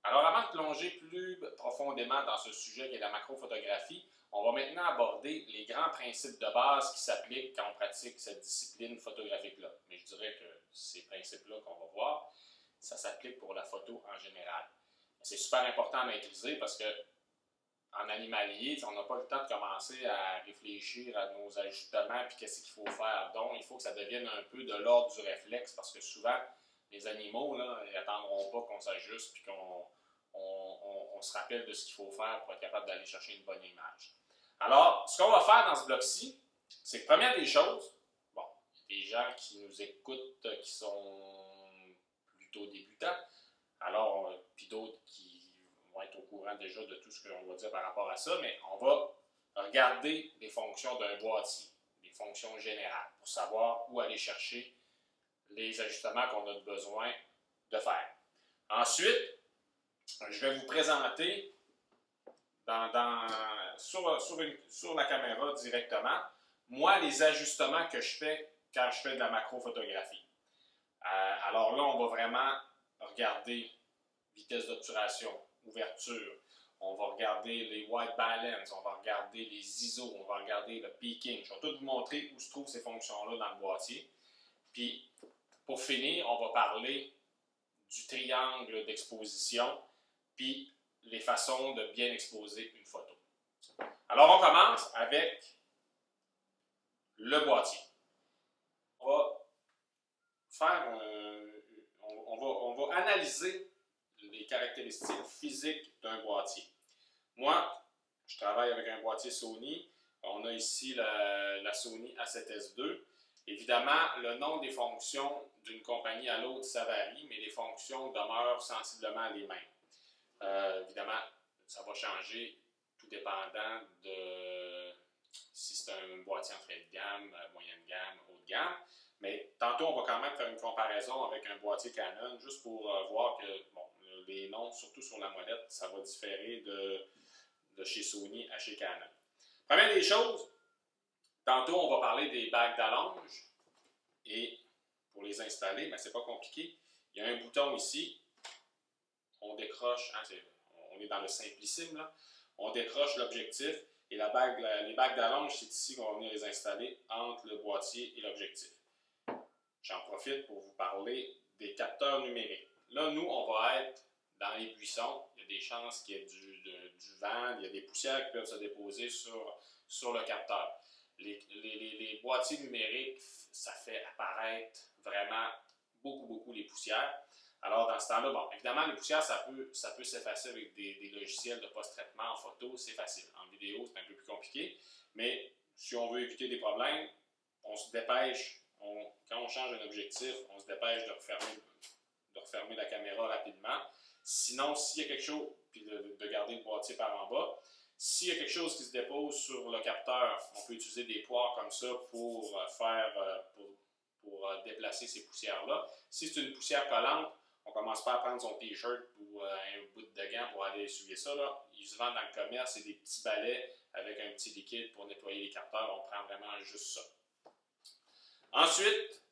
Alors, avant de plonger plus profondément dans ce sujet qui est la macrophotographie, on va maintenant aborder les grands principes de base qui s'appliquent quand on pratique cette discipline photographique-là. Mais je dirais que ces principes-là qu'on va voir, ça s'applique pour la photo en général. C'est super important à maîtriser parce que en animalier, on n'a pas le temps de commencer à réfléchir à nos ajustements et qu'est-ce qu'il faut faire. Donc, il faut que ça devienne un peu de l'ordre du réflexe parce que souvent, les animaux, là, ils n'attendront pas qu'on s'ajuste puis qu'on se rappelle de ce qu'il faut faire pour être capable d'aller chercher une bonne image. Alors, ce qu'on va faire dans ce bloc-ci, c'est que première des choses, bon, il y a des gens qui nous écoutent qui sont plutôt débutants, alors, puis d'autres qui vont être au courant déjà de tout ce qu'on va dire par rapport à ça, mais on va regarder les fonctions d'un boîtier, les fonctions générales, pour savoir où aller chercher les ajustements qu'on a besoin de faire. Ensuite, je vais vous présenter sur la caméra directement, moi, les ajustements que je fais quand je fais de la macrophotographie. Alors là, on va vraiment regarder vitesse d'obturation, ouverture, on va regarder les white balance, on va regarder les ISO, on va regarder le peaking. Je vais tout vous montrer où se trouvent ces fonctions-là dans le boîtier. Puis, pour finir, on va parler du triangle d'exposition, puis les façons de bien exposer une photo. Alors, on commence avec le boîtier. On va analyser les caractéristiques physiques d'un boîtier. Moi, je travaille avec un boîtier Sony. On a ici la Sony A7S II. Évidemment, le nom des fonctions d'une compagnie à l'autre, ça varie, mais les fonctions demeurent sensiblement les mêmes. Évidemment, ça va changer tout dépendant de si c'est un boîtier entrée de gamme, moyenne gamme, haut de gamme. Mais tantôt, on va quand même faire une comparaison avec un boîtier Canon, juste pour voir que bon, les noms, surtout sur la molette, ça va différer de chez Sony à chez Canon. Première des choses, tantôt, on va parler des bagues d'allonge. Et pour les installer, ben, c'est pas compliqué. Il y a un bouton ici. On décroche, hein, on est dans le simplissime, là. On décroche l'objectif et les bagues d'allonge, c'est ici qu'on va venir les installer entre le boîtier et l'objectif. J'en profite pour vous parler des capteurs numériques. Là, nous, on va être dans les buissons. Il y a des chances qu'il y ait du vent, il y a des poussières qui peuvent se déposer sur le capteur. Les boîtiers numériques, ça fait apparaître vraiment beaucoup les poussières. Alors, dans ce temps-là, bon, évidemment, les poussières, ça peut s'effacer avec des logiciels de post-traitement en photo, c'est facile. En vidéo, c'est un peu plus compliqué. Mais si on veut éviter des problèmes, on se dépêche. Quand on change un objectif, on se dépêche de refermer la caméra rapidement. Sinon, s'il y a quelque chose, puis de garder le boîtier par en bas, s'il y a quelque chose qui se dépose sur le capteur, on peut utiliser des poires comme ça pour déplacer ces poussières-là. Si c'est une poussière collante, on ne commence pas à prendre son t-shirt ou un bout de gant pour aller essuyer ça. Là. Ils se vendent dans le commerce, c'est des petits balais avec un petit liquide pour nettoyer les capteurs. On prend vraiment juste ça. Ensuite,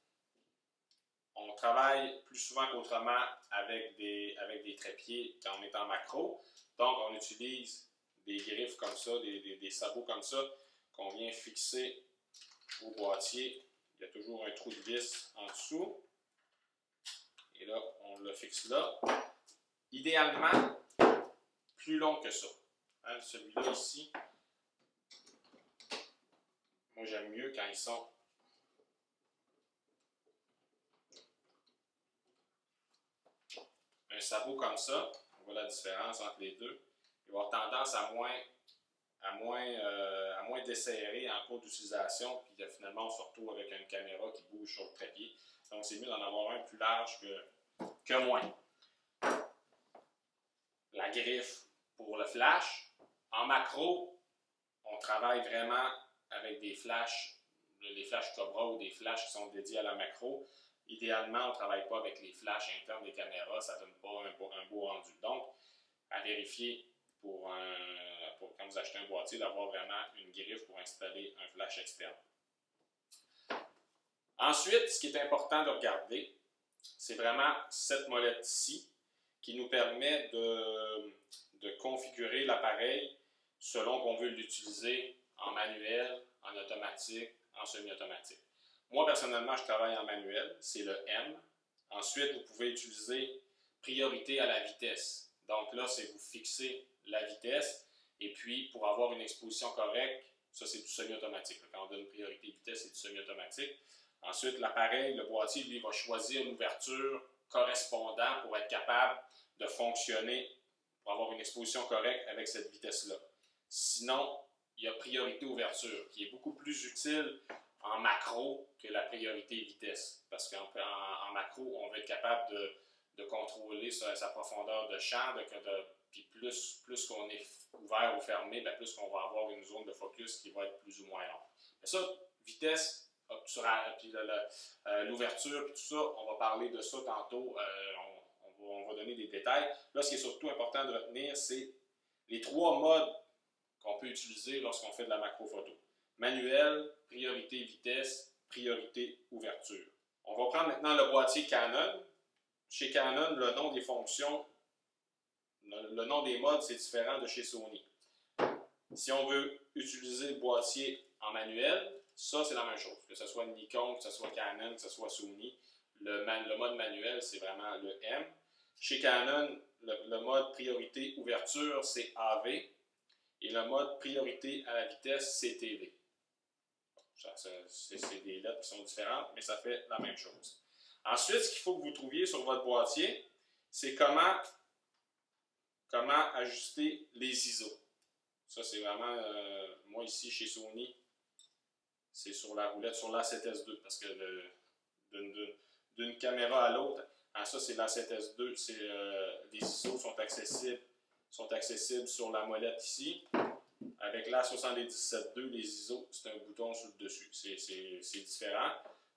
on travaille plus souvent qu'autrement avec des trépieds quand on est en macro. Donc, on utilise des griffes comme ça, des sabots comme ça, qu'on vient fixer au boîtier. Il y a toujours un trou de vis en dessous. Et là, on le fixe là. Idéalement, plus long que ça. Hein, celui-là ici, moi j'aime mieux quand ils sont un sabot comme ça. On voit la différence entre les deux. Il va avoir tendance à moins desserrer en cours d'utilisation, puis finalement on se retrouve avec une caméra qui bouge sur le trépied. Donc c'est mieux d'en avoir un plus large que moins. La griffe pour le flash. En macro, on travaille vraiment avec des flashs, les flashs Cobra ou des flashs qui sont dédiés à la macro. Idéalement, on ne travaille pas avec les flashs internes des caméras, ça ne donne pas un beau rendu. Donc, à vérifier quand vous achetez un boîtier, d'avoir vraiment une griffe pour installer un flash externe. Ensuite, ce qui est important de regarder, c'est vraiment cette molette-ci qui nous permet de configurer l'appareil selon qu'on veut l'utiliser en manuel, en automatique, en semi-automatique. Moi, personnellement, je travaille en manuel, c'est le M. Ensuite, vous pouvez utiliser priorité à la vitesse. Donc là, c'est vous fixer la vitesse et puis pour avoir une exposition correcte, ça c'est du semi-automatique. Quand on donne priorité vitesse, c'est du semi-automatique. Ensuite, l'appareil, le boîtier, lui, va choisir l'ouverture correspondante pour être capable de fonctionner, pour avoir une exposition correcte avec cette vitesse-là. Sinon, il y a priorité ouverture, qui est beaucoup plus utile en macro que la priorité vitesse. Parce qu'en macro, on va être capable de contrôler sa profondeur de champ, puis plus qu'on est ouvert ou fermé, bien plus qu'on va avoir une zone de focus qui va être plus ou moins longue. Mais ça, vitesse, puis l'ouverture, puis tout ça, on va parler de ça tantôt, on va donner des détails. Là, ce qui est surtout important de retenir, c'est les 3 modes qu'on peut utiliser lorsqu'on fait de la macrophoto. Manuel, priorité vitesse, priorité ouverture. On va prendre maintenant le boîtier Canon. Chez Canon, le nom des fonctions, le nom des modes, c'est différent de chez Sony. Si on veut utiliser le boîtier en manuel, ça c'est la même chose. Que ce soit Nikon, que ce soit Canon, que ce soit Sony, le mode manuel, c'est vraiment le M. Chez Canon, le mode priorité ouverture, c'est AV. Et le mode priorité à la vitesse, c'est TV. C'est des lettres qui sont différentes, mais ça fait la même chose. Ensuite, ce qu'il faut que vous trouviez sur votre boîtier, c'est comment ajuster les ISO. Ça, c'est vraiment, moi ici, chez Sony, c'est sur la roulette, sur l'A7S2, parce que d'une caméra à l'autre, ça c'est l'A7S2, les ISO sont accessibles sur la molette ici. Avec l'A77II, les ISO, c'est un bouton sur le dessus. C'est différent,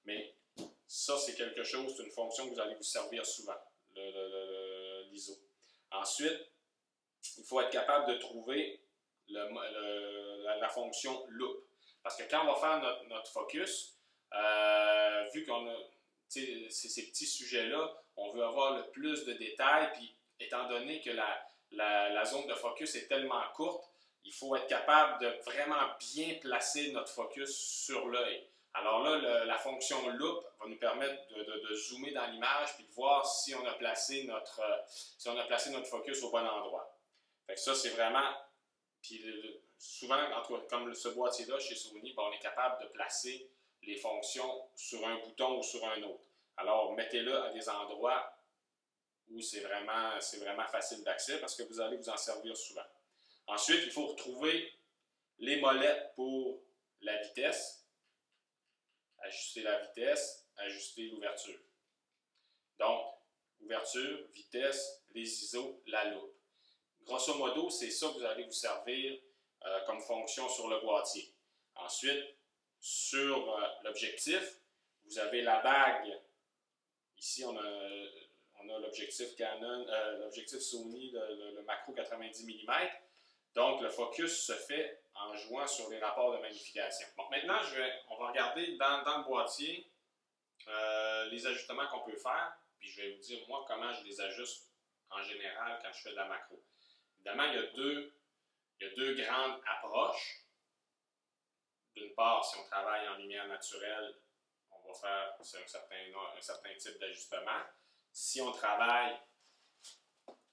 mais ça, c'est quelque chose, c'est une fonction que vous allez vous servir souvent, l'ISO. Ensuite, il faut être capable de trouver la fonction loop. Parce que quand on va faire notre focus, vu qu'on a ces petits sujets-là, on veut avoir le plus de détails, puis étant donné que la zone de focus est tellement courte, il faut être capable de vraiment bien placer notre focus sur l'œil. Alors là, la fonction loop va nous permettre de zoomer dans l'image et de voir si on a placé notre focus au bon endroit. Fait que ça, c'est vraiment... Puis souvent, comme ce boîtier-là chez Sony, on est capable de placer les fonctions sur un bouton ou sur un autre. Alors, mettez-le à des endroits où c'est vraiment facile d'accès parce que vous allez vous en servir souvent. Ensuite, il faut retrouver les molettes pour la vitesse, ajuster la vitesse, ajuster l'ouverture. Donc, ouverture, vitesse, les ISO, la loupe. Grosso modo, c'est ça que vous allez vous servir comme fonction sur le boîtier. Ensuite, sur l'objectif, vous avez la bague. Ici, on a l'objectif Canon, l'objectif Sony, le macro 90 mm. Donc, le focus se fait en jouant sur les rapports de magnification. Bon, maintenant, on va regarder dans le boîtier les ajustements qu'on peut faire. Puis, je vais vous dire, moi, comment je les ajuste en général quand je fais de la macro. Évidemment, il y a deux grandes approches. D'une part, si on travaille en lumière naturelle, on va faire un certain type d'ajustement. Si on travaille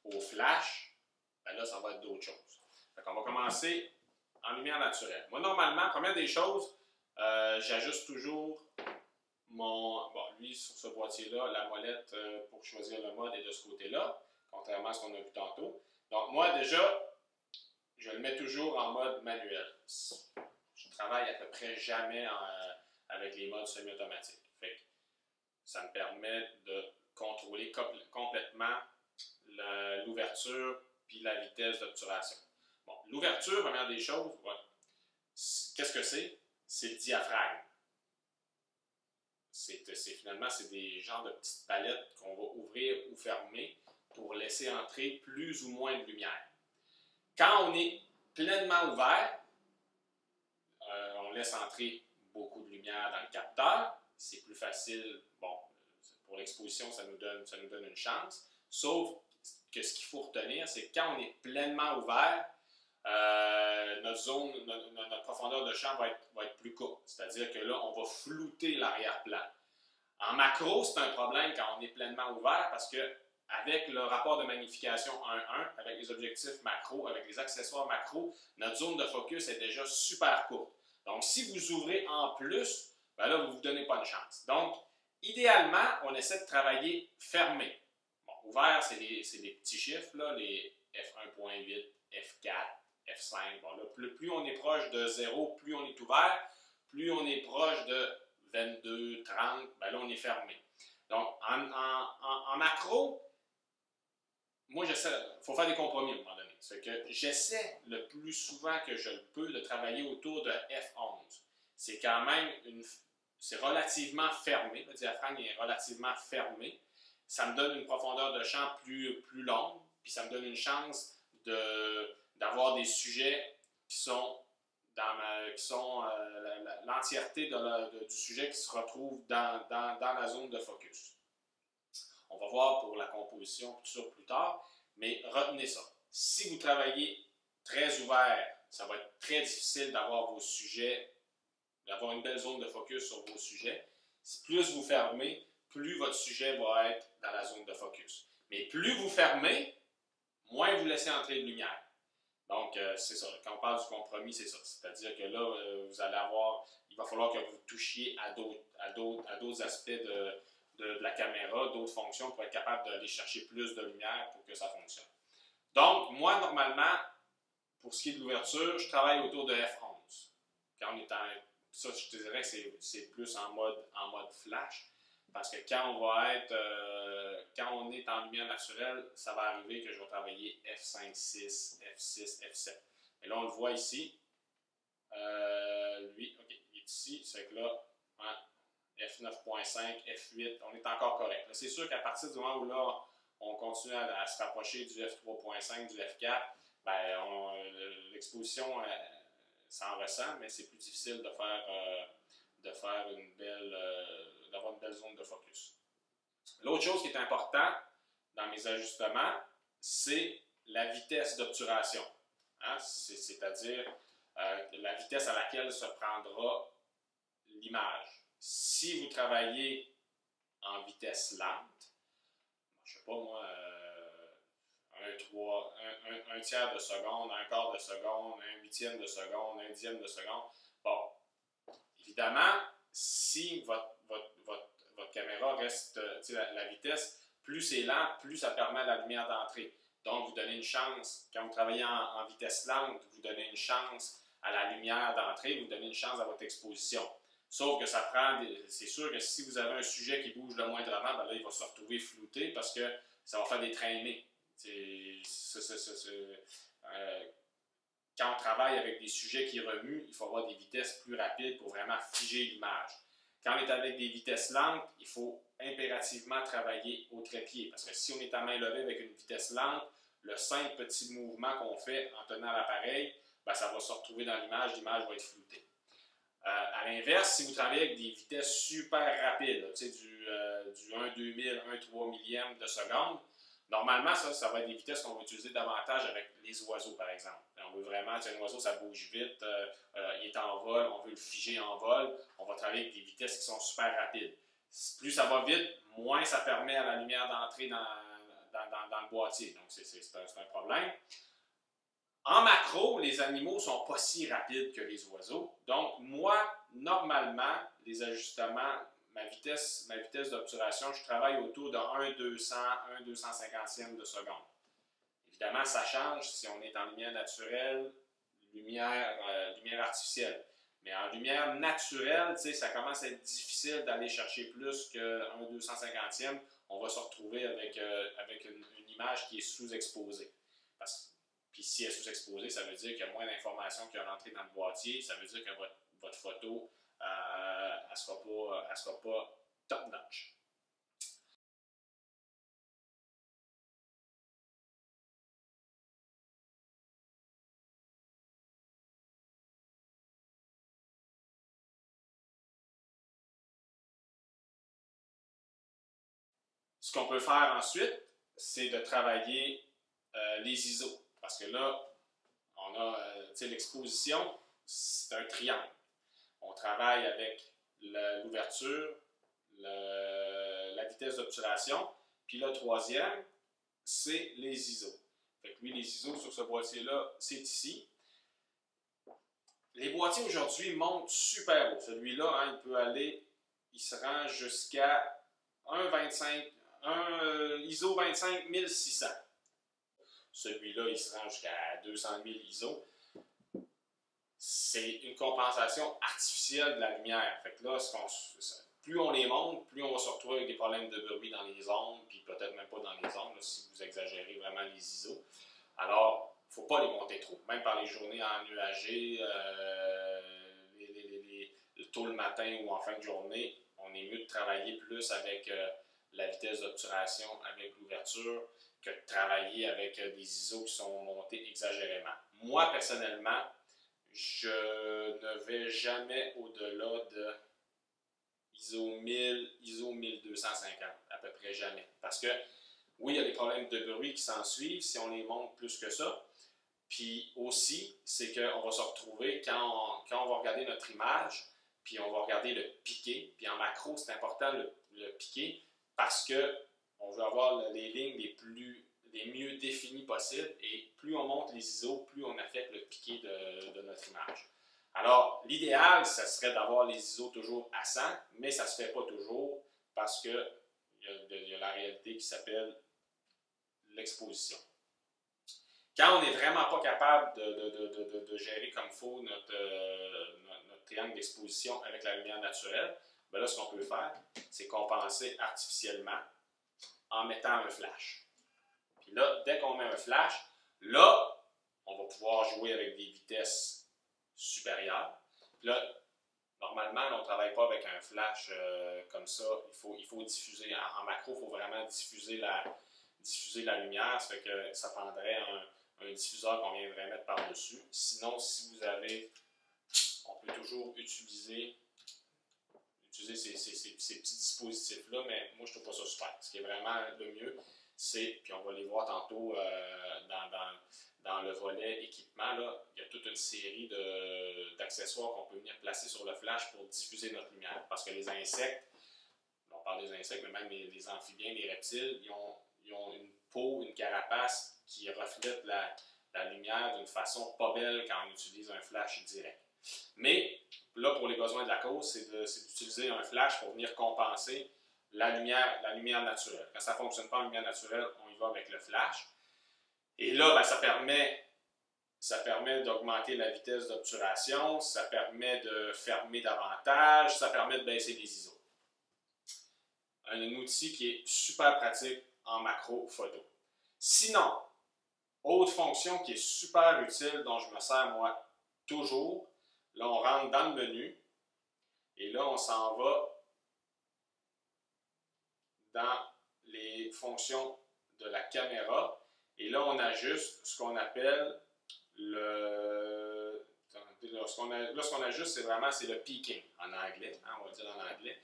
au flash, ben là, ça va être d'autres choses. Donc, on va commencer en lumière naturelle. Moi, normalement, première des choses, j'ajuste toujours lui, sur ce boîtier-là, la molette pour choisir le mode est de ce côté-là, contrairement à ce qu'on a vu tantôt. Donc, moi, déjà, je le mets toujours en mode manuel. Je travaille à peu près jamais avec les modes semi-automatiques. Fait que ça me permet de contrôler complètement l'ouverture puis la vitesse d'obturation. Bon, l'ouverture, première des choses, ouais. Qu'est-ce que c'est? C'est le diaphragme. Finalement, c'est des genres de petites palettes qu'on va ouvrir ou fermer pour laisser entrer plus ou moins de lumière. Quand on est pleinement ouvert, on laisse entrer beaucoup de lumière dans le capteur. C'est plus facile. Bon, pour l'exposition, ça nous donne une chance. Sauf que ce qu'il faut retenir, c'est que quand on est pleinement ouvert, notre profondeur de champ va être plus courte. C'est-à-dire que là, on va flouter l'arrière-plan. En macro, c'est un problème quand on est pleinement ouvert parce que avec le rapport de magnification 1-1, avec les objectifs macro, avec les accessoires macro, notre zone de focus est déjà super courte. Donc, si vous ouvrez en plus, ben là, vous ne vous donnez pas de chance. Donc, idéalement, on essaie de travailler fermé. Bon, ouvert, c'est des petits chiffres, là, les F1.8, F4, F5. Bon, là, plus on est proche de 0, plus on est ouvert. Plus on est proche de 22, 30, ben là, on est fermé. Donc, en macro, moi, il faut faire des compromis à un moment donné. C'est que j'essaie le plus souvent que je le peux de travailler autour de F11. C'est quand même c'est relativement fermé. Le diaphragme est relativement fermé. Ça me donne une profondeur de champ plus longue, puis ça me donne une chance d'avoir des sujets qui sont l'entièreté du sujet qui se retrouve dans la zone de focus. On va voir pour la composition tout ça plus tard, mais retenez ça. Si vous travaillez très ouvert, ça va être très difficile d'avoir vos sujets, d'avoir une belle zone de focus sur vos sujets. Plus vous fermez, plus votre sujet va être dans la zone de focus. Mais plus vous fermez, moins vous laissez entrer de lumière. Donc, c'est ça. Quand on parle du compromis, c'est ça. C'est-à-dire que là, vous allez il va falloir que vous touchiez à d'autres aspects de la caméra, d'autres fonctions pour être capable d'aller chercher plus de lumière pour que ça fonctionne. Donc, moi, normalement, pour ce qui est de l'ouverture, je travaille autour de F11. Quand on est ça, je te dirais que c'est plus en mode flash. Parce que quand on est en lumière naturelle, ça va arriver que je vais travailler F5, 6, F6, F7. Et là, on le voit ici. Lui, OK, il est ici. C'est que là, hein, F9.5, F8, on est encore correct. C'est sûr qu'à partir du moment où là, on continue à se rapprocher du F3.5, du F4, ben, l'exposition s'en ressent, mais c'est plus difficile d'avoir une belle zone de focus. L'autre chose qui est importante dans mes ajustements, c'est la vitesse d'obturation. Hein? C'est-à-dire la vitesse à laquelle se prendra l'image. Si vous travaillez en vitesse lente, je ne sais pas moi, un tiers de seconde, un quart de seconde, un huitième de seconde, un dixième de seconde, bon, évidemment, si votre caméra reste, la vitesse, plus c'est lent, plus ça permet à la lumière d'entrer. Donc, vous donnez une chance, quand vous travaillez en vitesse lente, vous donnez une chance à la lumière d'entrer, vous donnez une chance à votre exposition. Sauf que ça prend, c'est sûr que si vous avez un sujet qui bouge le moindrement, ben là, il va se retrouver flouté parce que ça va faire des traînées. Quand on travaille avec des sujets qui remuent, il faut avoir des vitesses plus rapides pour vraiment figer l'image. Quand on est avec des vitesses lentes, il faut impérativement travailler au trépied. Parce que si on est à main levée avec une vitesse lente, le simple petit mouvement qu'on fait en tenant l'appareil, ben, ça va se retrouver dans l'image va être floutée. À l'inverse, si vous travaillez avec des vitesses super rapides, du 1/2000, 1/3 millième de seconde, normalement, ça va être des vitesses qu'on va utiliser davantage avec les oiseaux, par exemple. On veut vraiment, un oiseau, ça bouge vite, il est en vol, on veut le figer en vol, on va travailler avec des vitesses qui sont super rapides. Plus ça va vite, moins ça permet à la lumière d'entrer dans le boîtier. Donc, c'est un problème. En macro, les animaux ne sont pas si rapides que les oiseaux. Donc, moi, normalement, les ajustements, ma vitesse d'obturation, je travaille autour de 1/200, 1/250e de seconde. Évidemment, ça change si on est en lumière naturelle, lumière artificielle. Mais en lumière naturelle, ça commence à être difficile d'aller chercher plus que 1/250e. On va se retrouver avec une image qui est sous-exposée. Puis si elle est sous-exposée, ça veut dire qu'il y a moins d'informations qui sont rentrées dans le boîtier. Ça veut dire que votre photo elle sera pas top-notch. Ce qu'on peut faire ensuite, c'est de travailler les ISO. Parce que là, on a l'exposition, c'est un triangle. On travaille avec l'ouverture, la vitesse d'obturation, puis le troisième, c'est les ISO. Fait que lui, les ISO sur ce boîtier-là, c'est ici. Les boîtiers aujourd'hui montent super haut. Celui-là, hein, il se rend jusqu'à 1,25, ISO 25600. Celui-là, il se rend jusqu'à 200 000 ISO. C'est une compensation artificielle de la lumière. Fait que là, plus on les monte, plus on va se retrouver avec des problèmes de bruit dans les ondes, puis peut-être même pas dans les ondes, là, si vous exagérez vraiment les ISO. Alors, il ne faut pas les monter trop. Même par les journées ennuagées, tôt le matin ou en fin de journée, on est mieux de travailler plus avec la vitesse d'obturation, avec l'ouverture, que de travailler avec des ISO qui sont montés exagérément. Moi, personnellement, je ne vais jamais au-delà de ISO 1000, ISO 1250, à peu près jamais. Parce que, oui, il y a des problèmes de bruit qui s'en suivent si on les monte plus que ça. Puis aussi, c'est qu'on va se retrouver, quand on va regarder notre image, puis on va regarder le piqué, puis en macro, c'est important le piqué, parce qu'on veut avoir les lignes les mieux définies possibles, et plus on monte les ISO, plus on affecte le piqué de notre image. Alors, l'idéal, ça serait d'avoir les ISO toujours à 100, mais ça ne se fait pas toujours, parce qu'il y a la réalité qui s'appelle l'exposition. Quand on n'est vraiment pas capable de gérer comme il faut notre triangle d'exposition avec la lumière naturelle, bien là, ce qu'on peut faire, c'est compenser artificiellement en mettant un flash. Puis là, dès qu'on met un flash, là, on va pouvoir jouer avec des vitesses supérieures. Puis là, normalement, on ne travaille pas avec un flash comme ça. Il faut diffuser. En macro, il faut vraiment diffuser la lumière. Ça fait que ça prendrait un diffuseur qu'on viendrait mettre par-dessus. Sinon, si vous avez, on peut toujours utiliser ces petits dispositifs-là, mais moi, je ne trouve pas ça super. Ce qui est vraiment le mieux, c'est, puis on va les voir tantôt dans le volet équipement, là, il y a toute une série d'accessoires qu'on peut venir placer sur le flash pour diffuser notre lumière. Parce que les insectes, on parle des insectes, mais même les amphibiens, les reptiles, ils ont une peau, une carapace qui reflète la lumière d'une façon pas belle quand on utilise un flash direct. Mais là, pour les besoins de la cause, c'est d'utiliser un flash pour venir compenser la lumière naturelle. Quand ça ne fonctionne pas en lumière naturelle, on y va avec le flash. Et là, ben, ça permet d'augmenter la vitesse d'obturation, ça permet de fermer davantage, ça permet de baisser les ISO. Un outil qui est super pratique en macro photo. Sinon, autre fonction qui est super utile, dont je me sers moi toujours, là on rentre dans le menu et là on s'en va dans les fonctions de la caméra et là on ajuste ce qu'on appelle ce qu'on ajuste, c'est le peaking en anglais, hein, on va dire en anglais.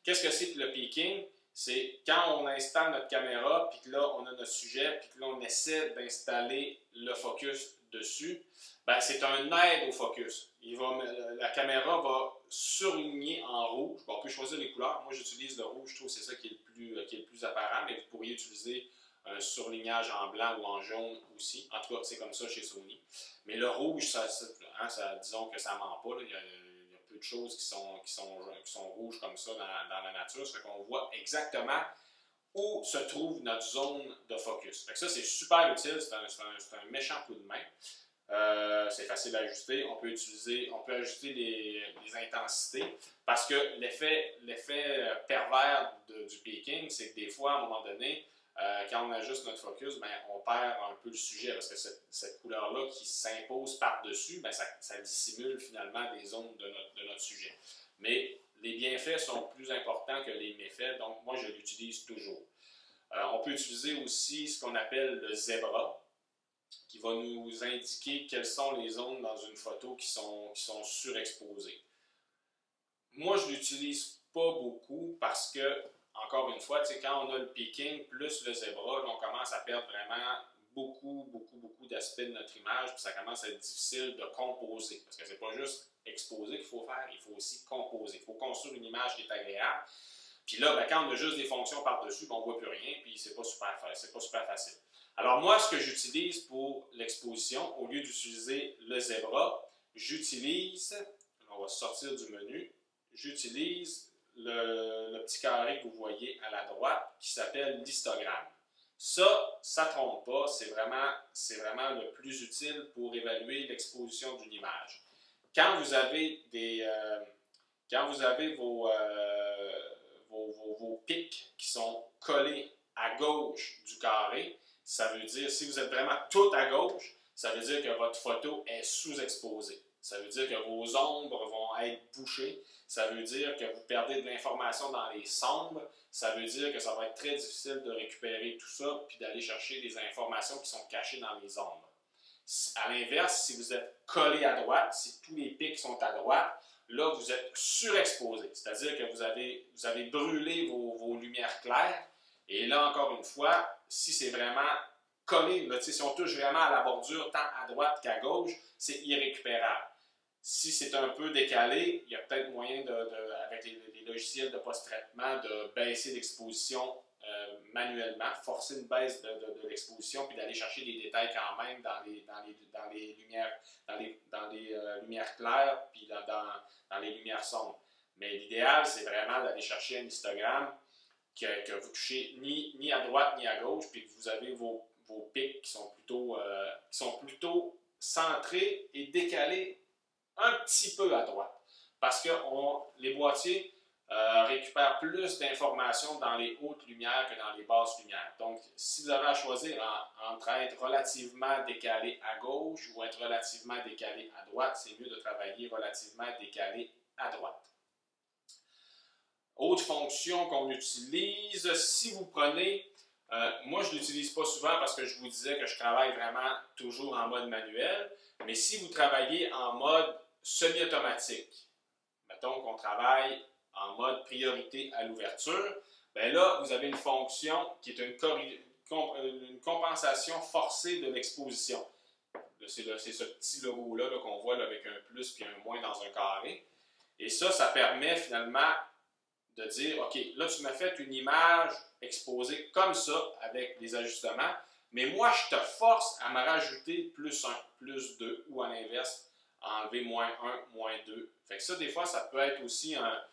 Qu'est-ce que c'est que le peaking? C'est quand on installe notre caméra, puis que là, on a notre sujet, puis que là, on essaie d'installer le focus dessus, ben, c'est un aide au focus. La caméra va surligner en rouge. Bon, on peut choisir les couleurs. Moi, j'utilise le rouge. Je trouve que c'est ça qui est le plus apparent, mais vous pourriez utiliser un surlignage en blanc ou en jaune aussi. En tout cas, c'est comme ça chez Sony. Mais le rouge, disons que ça ne ment pas. Là. Il y a peu de choses qui sont rouges comme ça dans la nature. Ça fait qu'on voit exactement où se trouve notre zone de focus. Fait que ça, c'est super utile. C'est un méchant coup de main. C'est facile à ajuster. On peut ajuster les intensités parce que l'effet pervers du peaking, c'est que des fois, à un moment donné, quand on ajuste notre focus, ben, on perd un peu le sujet parce que cette couleur-là qui s'impose par-dessus, ben, ça dissimule finalement des zones de notre sujet. Mais les bienfaits sont plus importants que les méfaits, donc moi je l'utilise toujours. On peut utiliser aussi ce qu'on appelle le zebra, qui va nous indiquer quelles sont les zones dans une photo qui sont surexposées. Moi, je ne l'utilise pas beaucoup parce que encore une fois, quand on a le picking plus le zebra, là, on commence à perdre vraiment beaucoup d'aspects de notre image, puis ça commence à être difficile de composer. Parce que c'est pas juste exposer qu'il faut faire, il faut aussi composer. Il faut construire une image qui est agréable. Puis là, ben, quand on a juste des fonctions par-dessus, ben, on ne voit plus rien, puis c'est pas super facile. Alors moi, ce que j'utilise pour l'exposition, au lieu d'utiliser le zebra, j'utilise, on va sortir du menu, j'utilise le petit carré que vous voyez à la droite qui s'appelle l'histogramme. Ça ne trompe pas, c'est vraiment le plus utile pour évaluer l'exposition d'une image. Quand vous avez vos pics qui sont collés à gauche du carré, ça veut dire, si vous êtes vraiment tout à gauche, ça veut dire que votre photo est sous-exposée. Ça veut dire que vos ombres vont être bouchées. Ça veut dire que vous perdez de l'information dans les sombres. Ça veut dire que ça va être très difficile de récupérer tout ça puis d'aller chercher des informations qui sont cachées dans les ombres. À l'inverse, si vous êtes collé à droite, si tous les pics sont à droite, là, vous êtes surexposé. C'est-à-dire que vous avez brûlé vos lumières claires. Et là, encore une fois, si c'est vraiment collé, là, si on touche vraiment à la bordure, tant à droite qu'à gauche, c'est irrécupérable. Si c'est un peu décalé, il y a peut-être moyen, avec les logiciels de post-traitement, de baisser l'exposition manuellement, forcer une baisse de l'exposition, puis d'aller chercher des détails quand même dans les lumières claires, puis dans les lumières sombres. Mais l'idéal, c'est vraiment d'aller chercher un histogramme que vous touchez ni à droite ni à gauche, puis que vous avez vos pics qui sont plutôt centrés et décalés un petit peu à droite. Parce que les boîtiers récupèrent plus d'informations dans les hautes lumières que dans les basses lumières. Donc, si vous avez à choisir entre être relativement décalé à gauche ou être relativement décalé à droite, c'est mieux de travailler relativement décalé à droite. Autre fonction qu'on utilise, si vous prenez, moi je ne l'utilise pas souvent parce que je vous disais que je travaille vraiment toujours en mode manuel, mais si vous travaillez en mode semi-automatique, mettons qu'on travaille en mode priorité à l'ouverture, bien là, vous avez une fonction qui est une compensation forcée de l'exposition. C'est ce petit logo-là qu'on voit là, avec un plus et un moins dans un carré. Et ça permet finalement de dire, OK, là, tu m'as fait une image exposée comme ça, avec des ajustements, mais moi, je te force à me rajouter plus 1, plus 2, ou à l'inverse, enlever moins 1, moins 2. Fait que ça, des fois, ça peut être aussi un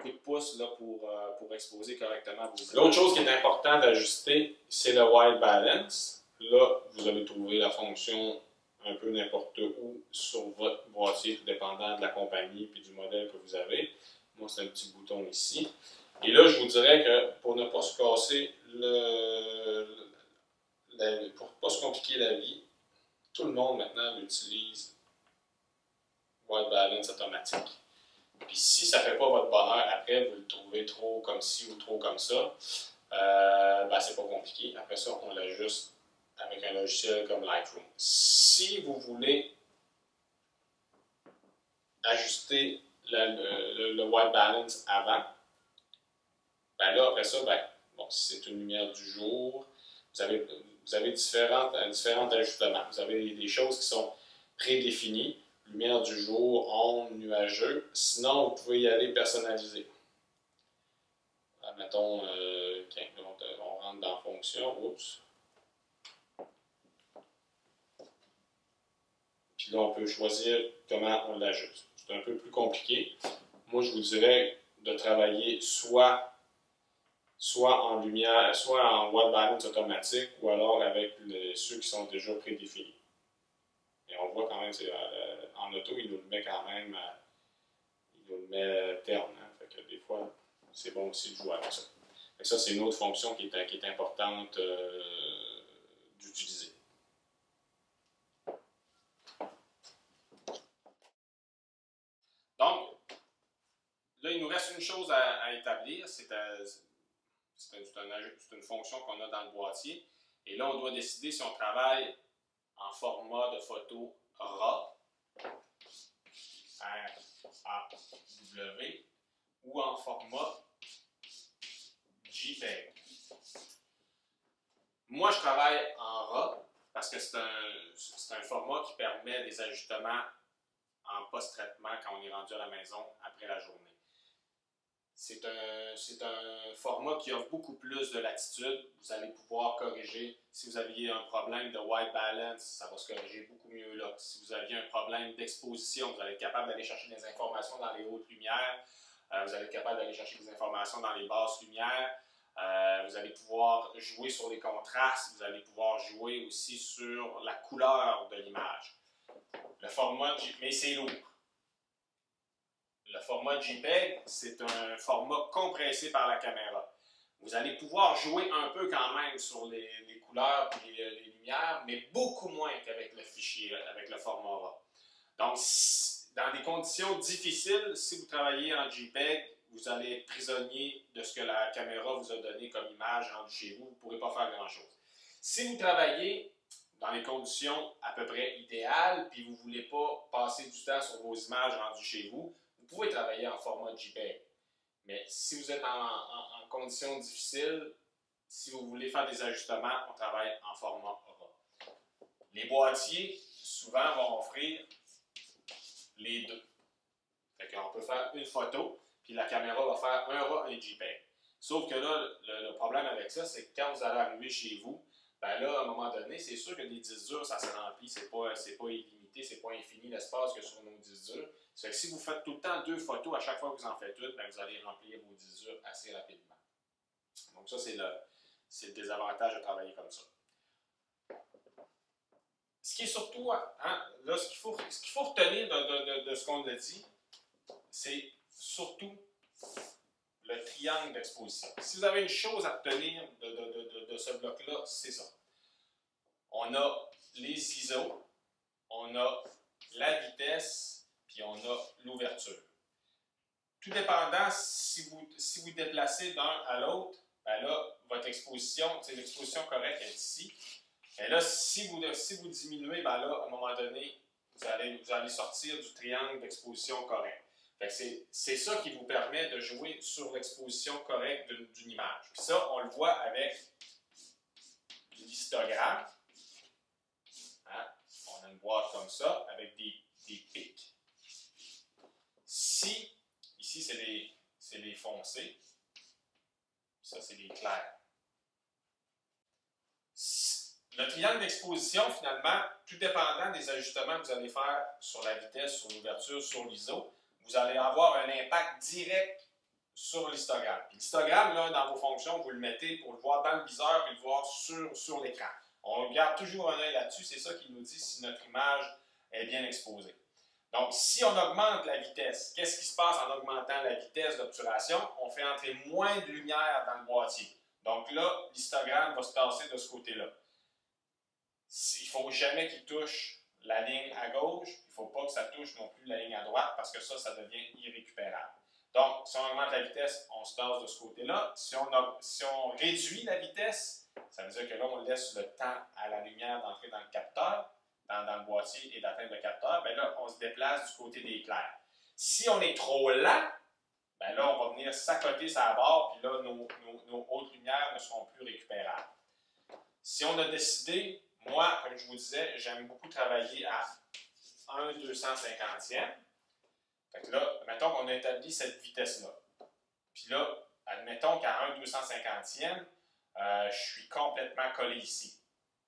coup de pouce là, pour exposer correctement vos images. L'autre chose qui est important d'ajuster, c'est le white balance. Là, vous allez trouver la fonction un peu n'importe où sur votre boîtier, tout dépendant de la compagnie et du modèle que vous avez. Moi, c'est un petit bouton ici. Et là, je vous dirais que pour ne pas se casser pour ne pas se compliquer la vie, tout le monde maintenant utilise White Balance automatique. Puis si ça ne fait pas votre bonheur, après, vous le trouvez trop comme ci ou trop comme ça, ben, c'est pas compliqué. Après ça, on l'ajuste avec un logiciel comme Lightroom. Si vous voulez ajuster le white balance avant, ben là, après ça, ben, bon, si c'est une lumière du jour, vous avez différents ajustements. Vous avez des choses qui sont prédéfinies, lumière du jour, ombre, nuageux. Sinon, vous pouvez y aller personnaliser. Mettons, on rentre dans fonction, oups. Puis là, on peut choisir comment on l'ajuste. C'est un peu plus compliqué. Moi, je vous dirais de travailler soit en lumière, soit en white balance automatique, ou alors avec ceux qui sont déjà prédéfinis. Et on voit quand même, en auto, il nous le met quand même, il nous le met terne. Hein? Fait que des fois, c'est bon aussi de jouer avec ça. Et ça, c'est une autre fonction qui est importante d'utiliser. Donc, là, il nous reste une chose à établir, c'est une fonction qu'on a dans le boîtier. Et là, on doit décider si on travaille en format de photo RAW, R-A-W, ou en format JPEG. Moi, je travaille en RAW parce que c'est un format qui permet des ajustements en post-traitement quand on est rendu à la maison après la journée. C'est un format qui offre beaucoup plus de latitude. Vous allez pouvoir corriger. Si vous aviez un problème de white balance, ça va se corriger beaucoup mieux là. Si vous aviez un problème d'exposition, vous allez être capable d'aller chercher des informations dans les hautes lumières. Vous allez être capable d'aller chercher des informations dans les basses lumières. Vous allez pouvoir jouer sur les contrastes. Vous allez pouvoir jouer aussi sur la couleur de l'image. Le format, mais c'est lourd. Le format JPEG, c'est un format compressé par la caméra. Vous allez pouvoir jouer un peu quand même sur les couleurs et les lumières, mais beaucoup moins qu'avec le fichier, avec le format RAW. Donc, dans des conditions difficiles, si vous travaillez en JPEG, vous allez être prisonnier de ce que la caméra vous a donné comme image rendu chez vous. Vous ne pourrez pas faire grand-chose. Si vous travaillez dans les conditions à peu près idéales, puis vous ne voulez pas passer du temps sur vos images rendues chez vous, vous pouvez travailler en format JPEG. Mais si vous êtes en conditions difficiles, si vous voulez faire des ajustements, on travaille en format RAW. Les boîtiers, souvent, vont offrir les deux. Fait qu'on peut faire une photo, puis la caméra va faire un RAW et un JPEG. Sauf que là, le problème avec ça, c'est que quand vous allez arriver chez vous, ben là, à un moment donné, c'est sûr que des disques durs, ça se remplit. C'est pas illimité, c'est pas infini l'espace que sur nos disques durs. C'est que si vous faites tout le temps 2 photos à chaque fois que vous en faites une, ben vous allez remplir vos disques durs assez rapidement. Donc ça, c'est le désavantage de travailler comme ça. Ce qui est surtout, hein, là, ce qu'il faut retenir de ce qu'on a dit, c'est surtout le triangle d'exposition. Si vous avez une chose à retenir de ce bloc-là, c'est ça. On a les ISO, on a la vitesse, puis on a l'ouverture. Tout dépendant, si vous déplacez d'un à l'autre, ben là, votre exposition, l'exposition correcte est ici. Et là, si vous diminuez, ben là, à un moment donné, vous allez sortir du triangle d'exposition correct. C'est ça qui vous permet de jouer sur l'exposition correcte d'une image. Puis ça, on le voit avec l'histogramme. Hein? On a une boîte comme ça, avec des pics. Ici, c'est les foncés. Ça, c'est les clairs. Le triangle d'exposition, finalement, tout dépendant des ajustements que vous allez faire sur la vitesse, sur l'ouverture, sur l'ISO, vous allez avoir un impact direct sur l'histogramme. L'histogramme, là, dans vos fonctions, vous le mettez pour le voir dans le viseur et le voir sur l'écran. On garde toujours un œil là-dessus, c'est ça qui nous dit si notre image est bien exposée. Donc, si on augmente la vitesse, qu'est-ce qui se passe en augmentant la vitesse d'obturation? On fait entrer moins de lumière dans le boîtier. Donc là, l'histogramme va se tasser de ce côté-là. Il ne faut jamais qu'il touche la ligne à gauche, il ne faut pas que ça touche non plus la ligne à droite parce que ça devient irrécupérable. Donc, si on augmente la vitesse, on se tasse de ce côté-là. Si on réduit la vitesse, ça veut dire que là, on laisse le temps à la lumière d'entrer dans le capteur, dans le boîtier et d'atteindre le capteur. Bien là, on se déplace du côté des clairs. Si on est trop lent, bien là, on va venir s'accoter sur la barre, puis là, nos hautes lumières ne seront plus récupérables. Si on a décidé, moi, comme je vous disais, j'aime beaucoup travailler à 1/250e. Fait que là, mettons qu'on a établi cette vitesse-là. Puis là, admettons qu'à 1/250e, je suis complètement collé ici.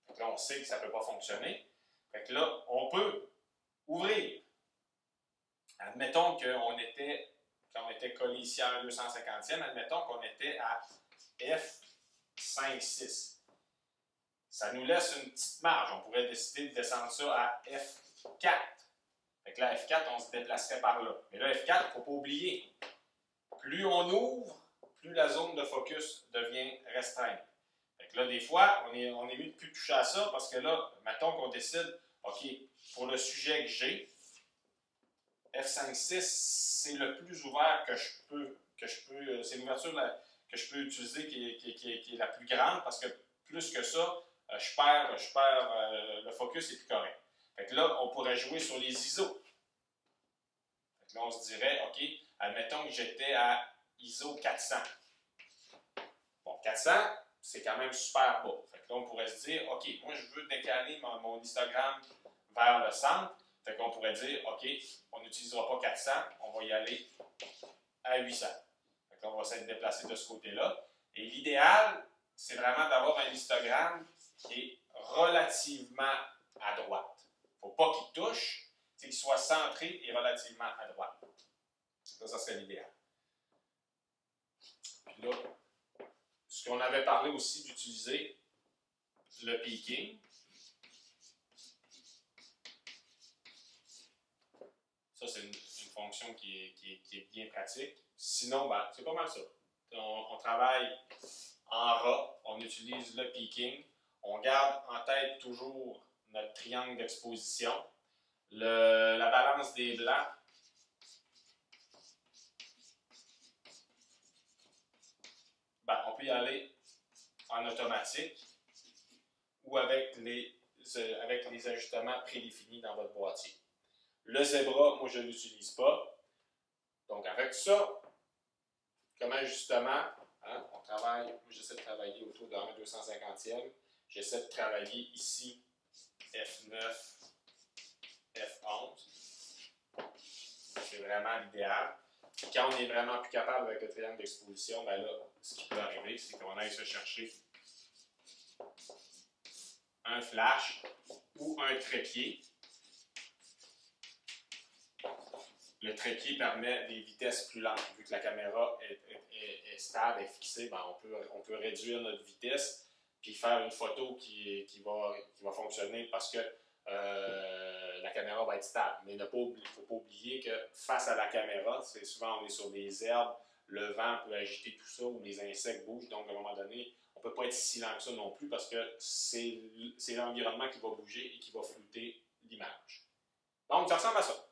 Fait que là, on sait que ça ne peut pas fonctionner. Fait que là, on peut ouvrir. Admettons qu'on était, quand on était collé ici à 1/250e, admettons qu'on était à F5,6. Ça nous laisse une petite marge. On pourrait décider de descendre ça à F4. Fait que là, F4, on se déplacerait par là. Mais là, F4, il ne faut pas oublier. Plus on ouvre, plus la zone de focus devient restreinte. Fait que là, des fois, on est mieux de ne plus toucher à ça parce que là, mettons qu'on décide, OK, pour le sujet que j'ai, F5.6, c'est le plus ouvert que je peux c'est l'ouverture que je peux utiliser qui est la plus grande parce que plus que ça, je perds le focus est plus correct. Fait que là, on pourrait jouer sur les ISO. Fait que là, on se dirait, OK, admettons que j'étais à ISO 400. Bon, 400, c'est quand même super bas. Fait que là, on pourrait se dire, OK, moi, je veux décaler mon histogramme vers le centre. Fait qu'on pourrait dire, OK, on n'utilisera pas 400, on va y aller à 800. Fait que là, on va s'être déplacé de ce côté-là. Et l'idéal, c'est vraiment d'avoir un histogramme qui est relativement à droite. Il ne faut pas qu'il touche, c'est qu'il soit centré et relativement à droite. Ça serait l'idéal. Puis là, ce qu'on avait parlé aussi d'utiliser le peaking. Ça, c'est une fonction qui est bien pratique. Sinon, ben, c'est pas mal ça. On travaille en ras, on utilise le peaking. On garde en tête toujours notre triangle d'exposition. La balance des blancs. Ben, on peut y aller en automatique ou avec les ajustements prédéfinis dans votre boîtier. Le zebra, moi, je ne l'utilise pas. Donc, avec ça, comme ajustement, hein, on travaille, moi, j'essaie de travailler autour de 1/250e. J'essaie de travailler ici F9, F11. C'est vraiment l'idéal. Quand on est vraiment plus capable avec le triangle d'exposition, ben là, ce qui peut arriver, c'est qu'on aille se chercher un flash ou un trépied. Le trépied permet des vitesses plus lentes. Vu que la caméra est stable, est fixée, ben on peut réduire notre vitesse puis faire une photo qui va fonctionner parce que la caméra va être stable. Mais il ne faut pas oublier que face à la caméra, c'est souvent on est sur des herbes, le vent peut agiter tout ça ou les insectes bougent. Donc, à un moment donné, on ne peut pas être si lent que ça non plus parce que c'est l'environnement qui va bouger et qui va flouter l'image. Donc, ça ressemble à ça.